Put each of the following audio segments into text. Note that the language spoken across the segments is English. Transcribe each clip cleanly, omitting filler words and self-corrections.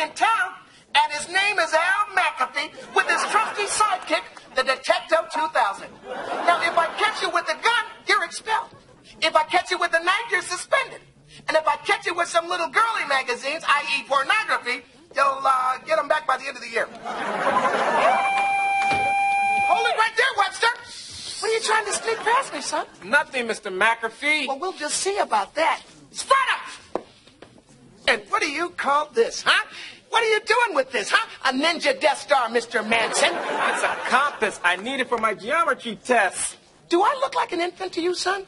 in town, and his name is Al McAfee with his trusty sidekick, the Detective 2000. Now, if I catch you with a gun, you're expelled. If I catch you with a knife, you're suspended. And if I catch you with some little girly magazines, i.e. pornography, you'll get them back by the end of the year. Hold it right there, Webster. What are you trying to sneak past me, son? Nothing, Mr. McAfee. Well, we'll just see about that. Spread up! And what do you call this, huh? What are you doing with this, huh? A ninja Death Star, Mr. Manson. It's a compass I needed for my geometry test. Do I look like an infant to you, son?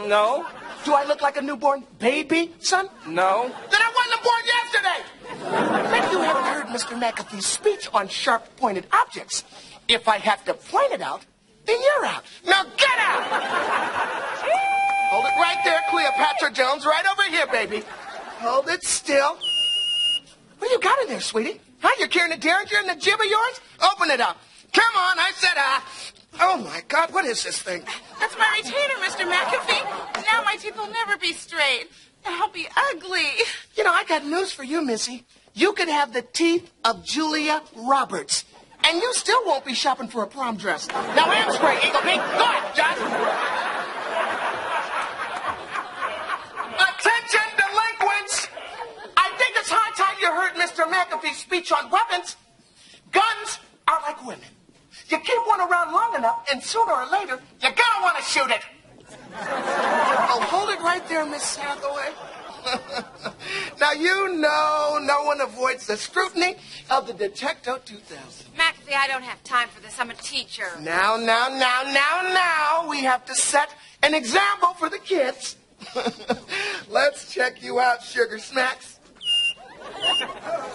No. Do I look like a newborn baby, son? No. Then I wasn't born yesterday! Maybe you haven't heard Mr. McAfee's speech on sharp-pointed objects. If I have to point it out, then you're out. Now get out! Hold it right there, Cleopatra Jones. Right over here, baby. Hold it still. What do you got in there, sweetie? Huh? You're carrying a derringer in the jib of yours? Open it up. Come on, I said, oh, my God, what is this thing? That's my retainer, Mr. McAfee. Now my teeth will never be straight. I'll be ugly. You know, I got news for you, Missy. You could have the teeth of Julia Roberts, and you still won't be shopping for a prom dress. Now, am straight, Eagle Pink. Go ahead, John. Attention, delinquents. I think it's high time you heard Mr. McAfee's speech on weapons. Guns are like women. You keep one around long enough, and sooner or later, you're gonna want to shoot it. Oh, hold it right there, Miss Hathaway. Now, you know no one avoids the scrutiny of the Detective 2000. McAfee, I don't have time for this. I'm a teacher. Now, we have to set an example for the kids. Let's check you out, Sugar Smacks.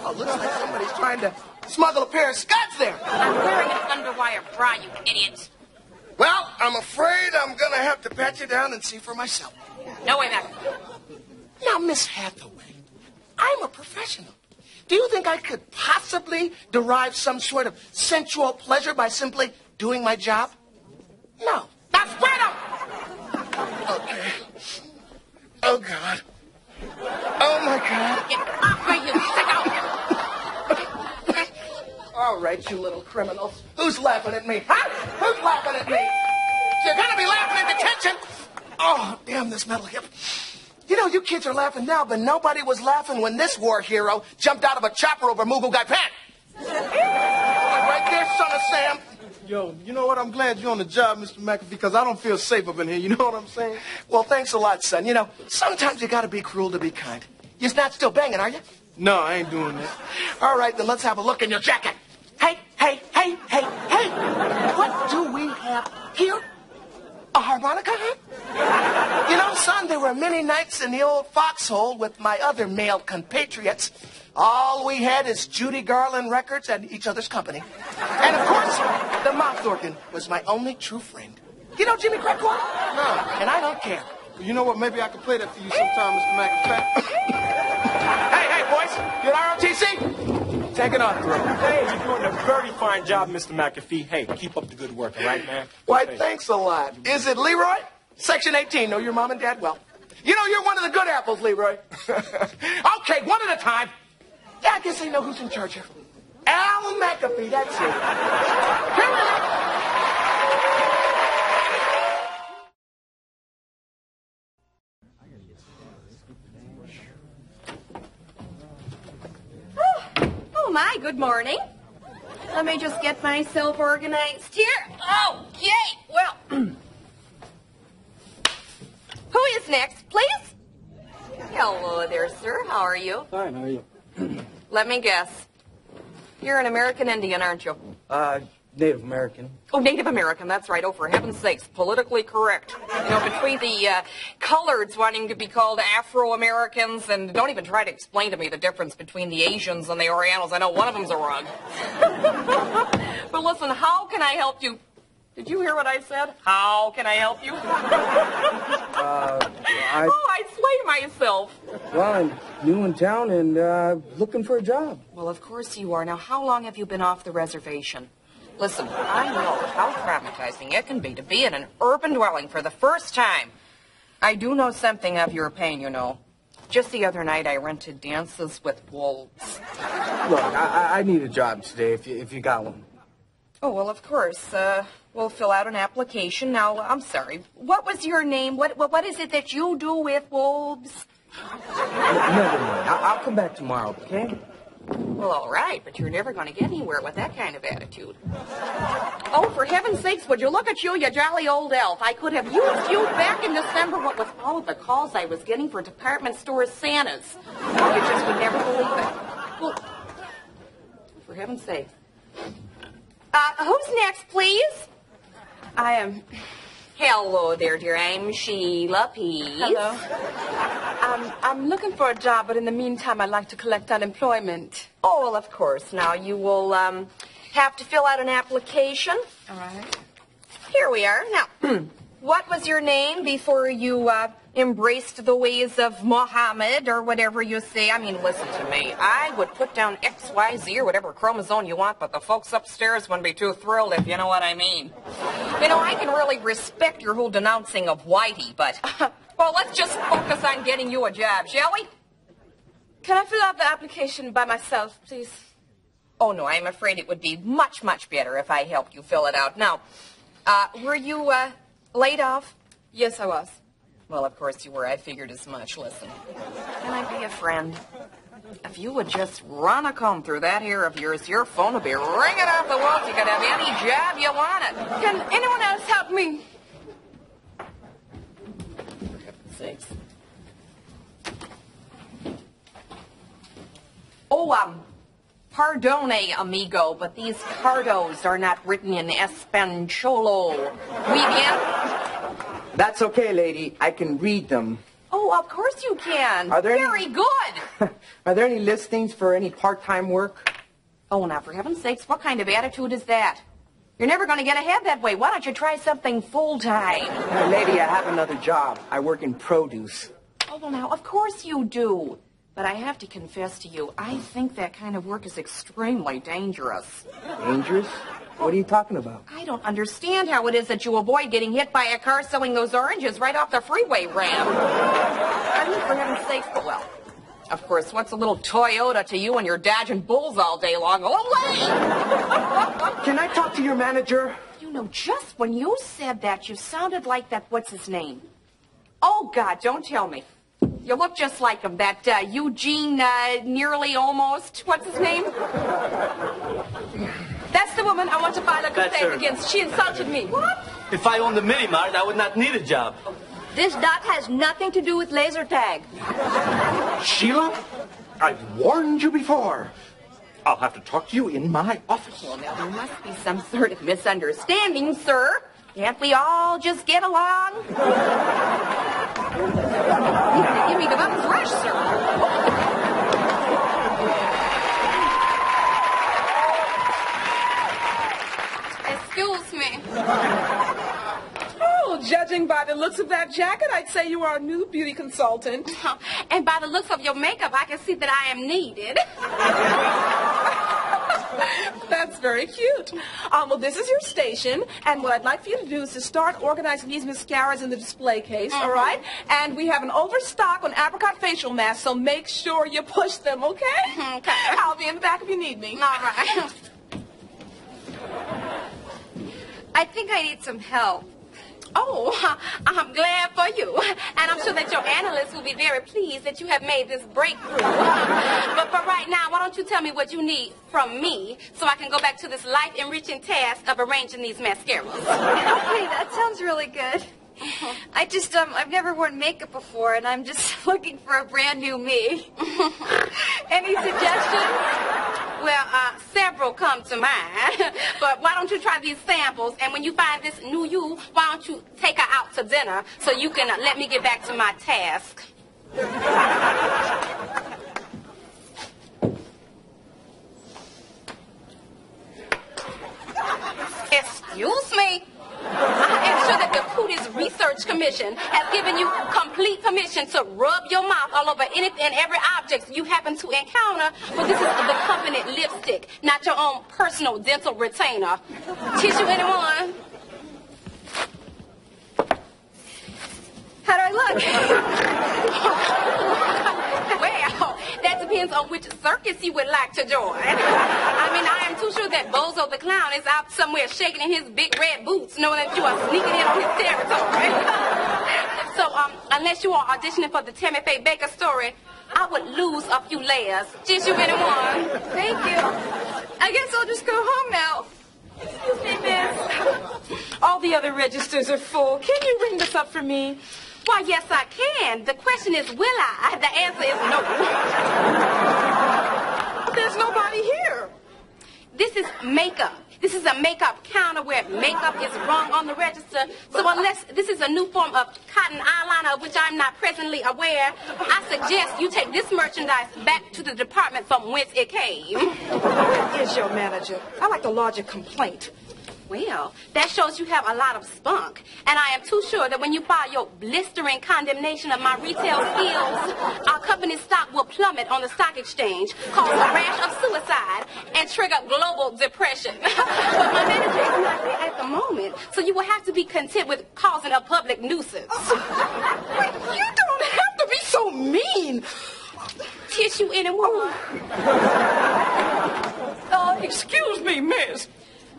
Oh, looks like somebody's trying to smuggle a pair of scuds there. I'm wearing an underwire bra, you idiot. Well, I'm afraid I'm going to have to pat you down and see for myself. No way, McAfee. Now, Miss Hathaway, I'm a professional. Do you think I could possibly derive some sort of sensual pleasure by simply doing my job? No. Now spread them! Okay. Oh, God. Oh, my God. Get off my you, sicko! All right, you little criminals. Who's laughing at me? Huh? Who's laughing at me? You're going to be laughing in detention. Oh, damn this metal hip. You know, you kids are laughing now, but nobody was laughing when this war hero jumped out of a chopper over Mughal Guy Pan. Right there, son of Sam. Yo, you know what? I'm glad you're on the job, Mr. McAfee, because I don't feel safe up in here. You know what I'm saying? Well, thanks a lot, son. You know, sometimes you got to be cruel to be kind. You're not still banging, are you? No, I ain't doing that. All right, then let's have a look in your jacket. Hey. What do we have here? A harmonica, huh? You know, son, there were many nights in the old foxhole with my other male compatriots. All we had is Judy Garland records and each other's company. And, of course, the mouth organ was my only true friend. You know Jimmy Crackcorn? No, and I don't care. You know what? Maybe I could play that for you sometime, Mr. McAfee. Hey, boys, you at ROTC? Take it on, bro. Hey, you're doing a very fine job, Mr. McAfee. Hey, keep up the good work, all right, man? Why, thanks a lot. Is it Leroy? Section 18. Know your mom and dad well. You know, you're one of the good apples, Leroy. Okay, one at a time. Yeah, I guess I know who's in charge here. Al McAfee, that's it. Here we go. Oh, my, good morning. Let me just get myself organized here. Okay, well. Who is next, please? Hello there, sir. How are you? Fine, how are you? Let me guess. You're an American Indian, aren't you? Native American. Oh, Native American, that's right. Oh, for heaven's sakes, politically correct. You know, between the coloreds wanting to be called Afro-Americans, and don't even try to explain to me the difference between the Asians and the Orientals. I know one of them's a rug. But listen, how can I help you? Did you hear what I said? How can I help you? I'd slay myself. Well, I'm new in town and looking for a job. Well, of course you are. Now, how long have you been off the reservation? Listen, I know how traumatizing it can be to be in an urban dwelling for the first time. I do know something of your pain, you know. Just the other night, I rented Dances with Wolves. Look, I need a job today if you got one. Oh, well, of course. We'll fill out an application. Now, I'm sorry. What was your name? What is it that you do with wolves? Never mind. I'll come back tomorrow, okay? Well, all right, but you're never going to get anywhere with that kind of attitude. Oh, for heaven's sakes, would you look at you, you jolly old elf. I could have used you back in December, what with all of the calls I was getting for department store Santas. You just would never believe it. Well, for heaven's sake. Who's next, please? I am. Hello there, dear. I'm Sheila Pease. Hello. I'm looking for a job, but in the meantime, I'd like to collect unemployment. Oh, well, of course. Now, you will have to fill out an application. All right. Here we are. Now, what was your name before you embraced the ways of Mohammed or whatever you say? I mean, listen to me. I would put down XYZ or whatever chromosome you want, but the folks upstairs wouldn't be too thrilled if you know what I mean. You know, I can really respect your whole denouncing of Whitey, but, well, let's just focus on getting you a job, shall we? Can I fill out the application by myself, please? Oh, no, I'm afraid it would be much, much better if I helped you fill it out. Now, were you laid off? Yes, I was. Well, of course you were. I figured as much. Listen, can I be a friend? If you would just run a comb through that hair of yours, your phone would be ringing off the walls. You could have any job you wanted. Can anyone else help me? For heaven's sakes. Oh, pardone, amigo, but these cardos are not written in Español. Muy bien? That's okay, lady. I can read them. Oh, of course you can. Are there Very good. Are there any listings for any part-time work? Oh, now, for heaven's sakes, what kind of attitude is that? You're never going to get ahead that way. Why don't you try something full-time? Lady, I have another job. I work in produce. Oh, well, now, of course you do. But I have to confess to you, I think that kind of work is extremely dangerous. Dangerous? What are you talking about? I don't understand how it is that you avoid getting hit by a car selling those oranges right off the freeway ramp. I mean, for heaven's sakes, but well, of course, what's a little Toyota to you when you're dodging bulls all day long? Olay! Can I talk to your manager? You know, just when you said that, you sounded like that, what's his name? Oh, God, don't tell me. You look just like him, that Eugene, nearly almost, what's his name? That's the woman I want to file a complaint against. She insulted me. What? If I owned the mini mart, I would not need a job. This dot has nothing to do with laser tag. Sheila, I've warned you before. I'll have to talk to you in my office. Well, now, there must be some sort of misunderstanding, sir. Can't we all just get along? Give me the buttons rush, sir. Excuse me. Oh, judging by the looks of that jacket, I'd say you are a new beauty consultant. And by the looks of your makeup, I can see that I am needed. That's very cute. Well, this is your station, and what I'd like for you to do is to start organizing these mascaras in the display case, all right? And we have an overstock on apricot facial masks, so make sure you push them, okay? Okay. I'll be in the back if you need me. All right. I think I need some help. Oh, I'm glad for you. And I'm sure that your analysts will be very pleased that you have made this breakthrough. But for right now, why don't you tell me what you need from me so I can go back to this life-enriching task of arranging these mascaras. Okay, that sounds really good. I just, I've never worn makeup before, and I'm just looking for a brand new me. Any suggestions? Well, several come to mind. But why don't you try these samples, and when you find this new you, why don't you take her out to dinner so you can let me get back to my task? Excuse me? I am sure that the Cooties Research Commission has given you complete permission to rub your mouth all over anything and every object you happen to encounter, but this is the company lipstick, not your own personal dental retainer. Tissue, anyone? How do I look? depends on which circus you would like to join. I mean, I am too sure that Bozo the Clown is out somewhere shaking in his big red boots, knowing that you are sneaking in on his territory. So, unless you are auditioning for the Tammy Faye Baker story, I would lose a few layers. Tissue anyone? Thank you. I guess I'll just go home now. Excuse me, miss. All the other registers are full. Can you ring this up for me? Why, yes, I can. The question is, will I? The answer is no. There's nobody here. This is makeup. This is a makeup counter where makeup is rung on the register. So unless this is a new form of cotton eyeliner of which I'm not presently aware, I suggest you take this merchandise back to the department from whence it came. Where is your manager? I'd like to lodge a complaint. Well, that shows you have a lot of spunk. And I am too sure that when you file your blistering condemnation of my retail skills, our company's stock will plummet on the stock exchange, cause a rash of suicide, and trigger global depression. But my manager is not here at the moment, so you will have to be content with causing a public nuisance. Wait, you don't have to be so mean. Tissue anyone? Excuse me, miss.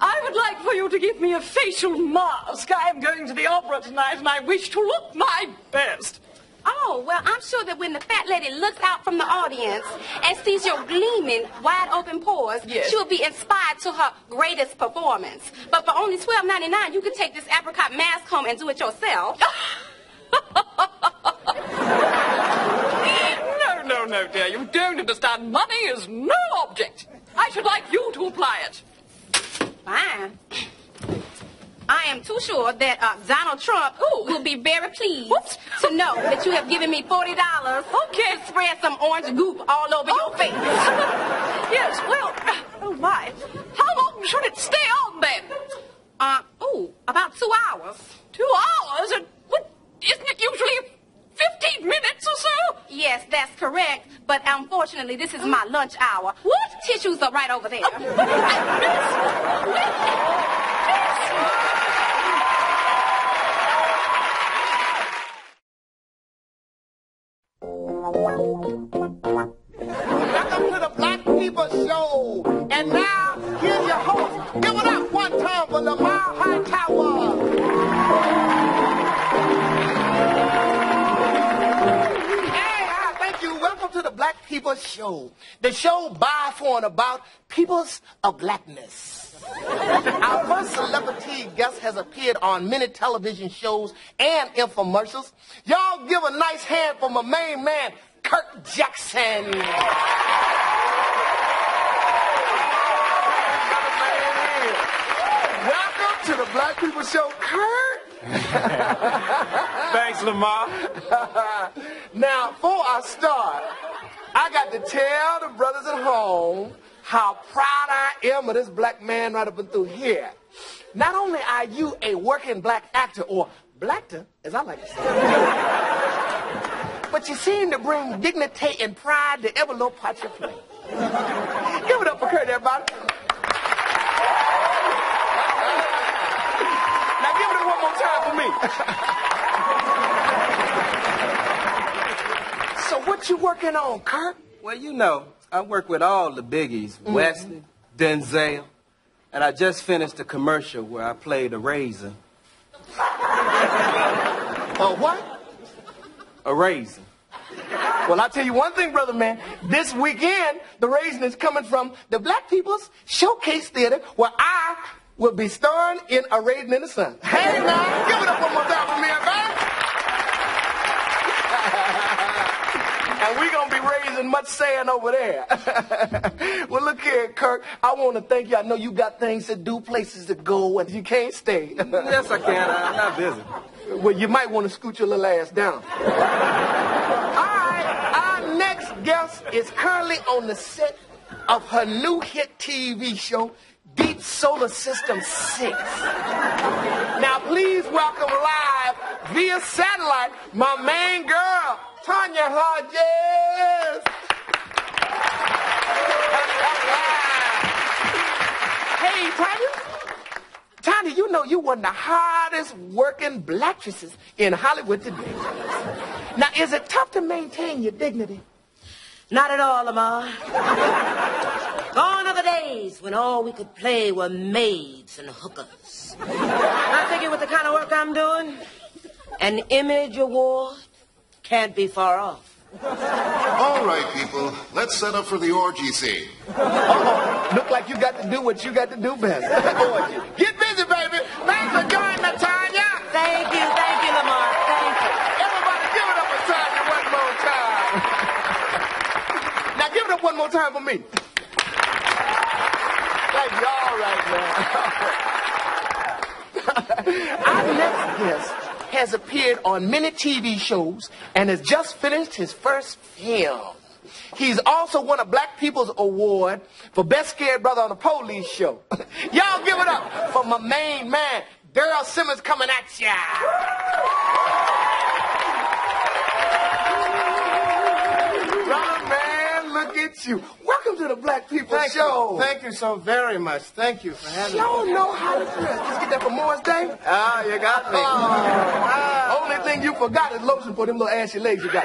I would like for you to give me a facial mask. I am going to the opera tonight, and I wish to look my best. Oh, well, I'm sure that when the fat lady looks out from the audience and sees your gleaming, wide-open pores, yes, she will be inspired to her greatest performance. But for only $12.99, you could take this apricot mask home and do it yourself. No, dear, you don't understand. Money is no object. I should like you to apply it. Fine. I am too sure that Donald Trump will be very pleased to know that you have given me $40 to spread some orange goop all over your face. Yes, well, oh my. How long should it stay on then? About 2 hours. 2 hours? And what, isn't it usually 15 minutes or so? Yes, that's correct. But unfortunately, this is my lunch hour. What? Tissues are right over there. Welcome to the Black People Show. And now, here's your host. Give it up one time for Lamar Hightower. Welcome to the Black People Show, the show by, for, and about peoples of blackness. Our first celebrity guest has appeared on many television shows and infomercials. Y'all give a nice hand for my main man, Kirk Jackson. Welcome to the Black People Show, Kirk. Thanks, Lamar. Now, before I start, I got to tell the brothers at home how proud I am of this black man right up and through here. Not only are you a working black actor, or blackter, as I like to say, but you seem to bring dignity and pride to every little part you play. Give it up for Kurt, everybody. Now give it up one more time for me. So what you working on, Kurt? Well, you know, I work with all the biggies, Wesley, Denzel, and I just finished a commercial where I played a raisin. What? A raisin. Well, I'll tell you one thing, brother man. This weekend, the raisin is coming from the Black People's Showcase Theater, where I will be starring in A Raisin in the Sun. Hey, now, give it up one more time for me, everybody. And we're going to be raising much sand over there. Well, look here, Kirk. I want to thank you. I know you got things to do, places to go, and you can't stay. Yes, I can. I'm not busy. Well, you might want to scoot your little ass down. All right. Our next guest is currently on the set of her new hit TV show, Deep Solar System 6. Now, please welcome live via satellite my main girl, Tanya Hodges. Hey, Tanya. Tanya, you know you one of the hardest working blackstresses in Hollywood today. Now, is it tough to maintain your dignity? Not at all, Lamar. Gone are the days when all we could play were maids and hookers. I figure with the kind of work I'm doing, an image award can't be far off. All right, people, let's set up for the orgy scene. Look like you got to do what you got to do best. Orgy. Get busy, baby. Thanks for joining me, Tanya. Thank you, Lamar. Thank you. Everybody give it up for Tanya one more time. Now give it up one more time for me. Thank you. All right, man. Our next guest has appeared on many TV shows and has just finished his first film. He's also won a Black People's Award for Best Scared Brother on the Police Show. Y'all give it up for my main man, Daryl Simmons, coming at ya. Brother man, look at you. Welcome to the Black People's Show. Thank you so very much. Thank you for having me. Y'all know how to dress. Just get that for Morris Day. Ah, you got me. Only thing you forgot is lotion for them little ashy legs you got.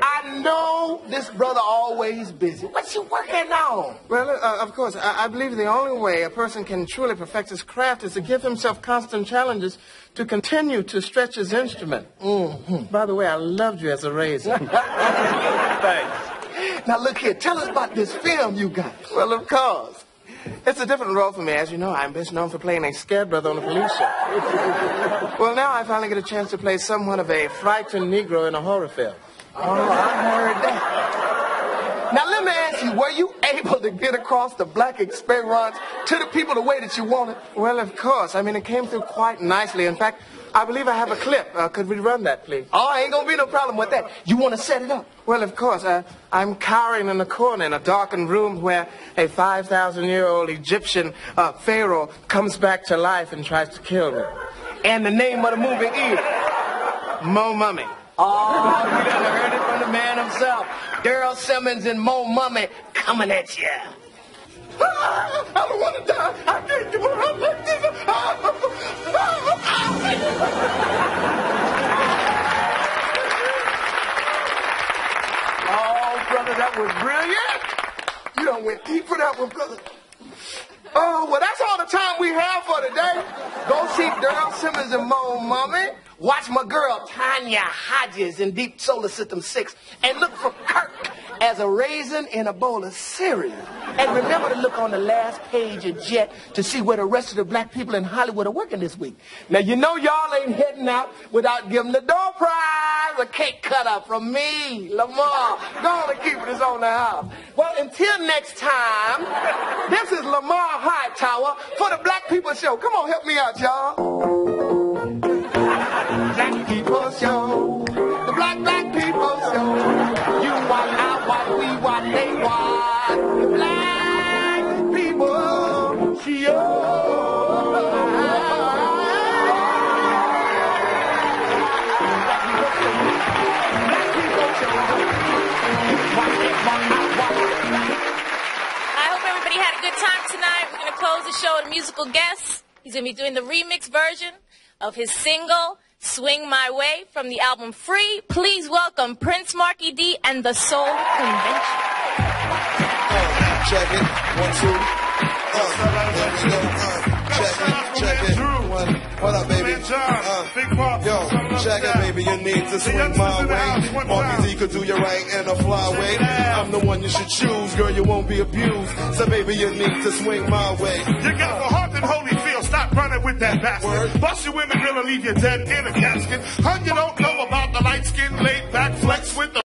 I know this brother always busy. What you working on? Well, of course, I believe the only way a person can truly perfect his craft is to give himself constant challenges to continue to stretch his instrument. Mm-hmm. By the way, I loved you as a razor. Thanks. Now look here, tell us about this film you got. Well, of course. It's a different role for me. As you know, I'm best known for playing a scared brother on the police show. Well, now I finally get a chance to play somewhat of a frightened Negro in a horror film. Oh, I heard that. Now, let me ask you, were you able to get across the black experience to the people the way that you wanted? Well, of course. I mean, it came through quite nicely. In fact, I believe I have a clip. Could we run that, please? Oh, ain't gonna be no problem with that. You want to set it up? Well, of course. I'm cowering in a corner in a darkened room where a 5,000-year-old Egyptian pharaoh comes back to life and tries to kill me. And the name of the movie is? Mo Mummy. Oh, you done heard it from the man himself. Daryl Simmons and Mo Mummy coming at you. I don't want to die. I can't do it like this. Oh, brother, that was brilliant. You done went deep for that one, brother. Oh, well, that's all the time we have for today. Go see Daryl Simmons and Mo Mummy. Watch my girl, Tanya Hodges, in Deep Solar System 6. And look for Kirk as a raisin in a bowl of cereal. And remember to look on the last page of Jet to see where the rest of the black people in Hollywood are working this week. Now, you know y'all ain't heading out without giving the door prize a cake cutter from me, Lamar. Go on and keep it. It's on the house. Well, until next time, this is Lamar Hightower for the Black People Show. Come on, help me out, y'all. Black People Show, the Black People Show. You watch, I watch, we watch, they watch. The Black People Show. I hope everybody had a good time tonight. We're going to close the show with a musical guest. He's going to be doing the remix version of his single, Swing My Way, from the album Free. Please welcome Prince Marky D and the Soul Convention. Check it. 1, 2. There we go. Check it. What up, baby? Yo, check it, baby. You need to swing my way. Marky D could do you right in a fly way. I'm the one you should choose, girl. You won't be abused. So, baby, you need to swing my way. You got the heart and Holyfield. Stop running with that bastard. Bust your women, gonna leave you dead in a casket. Hun, you don't know about the light skin laid back flex with the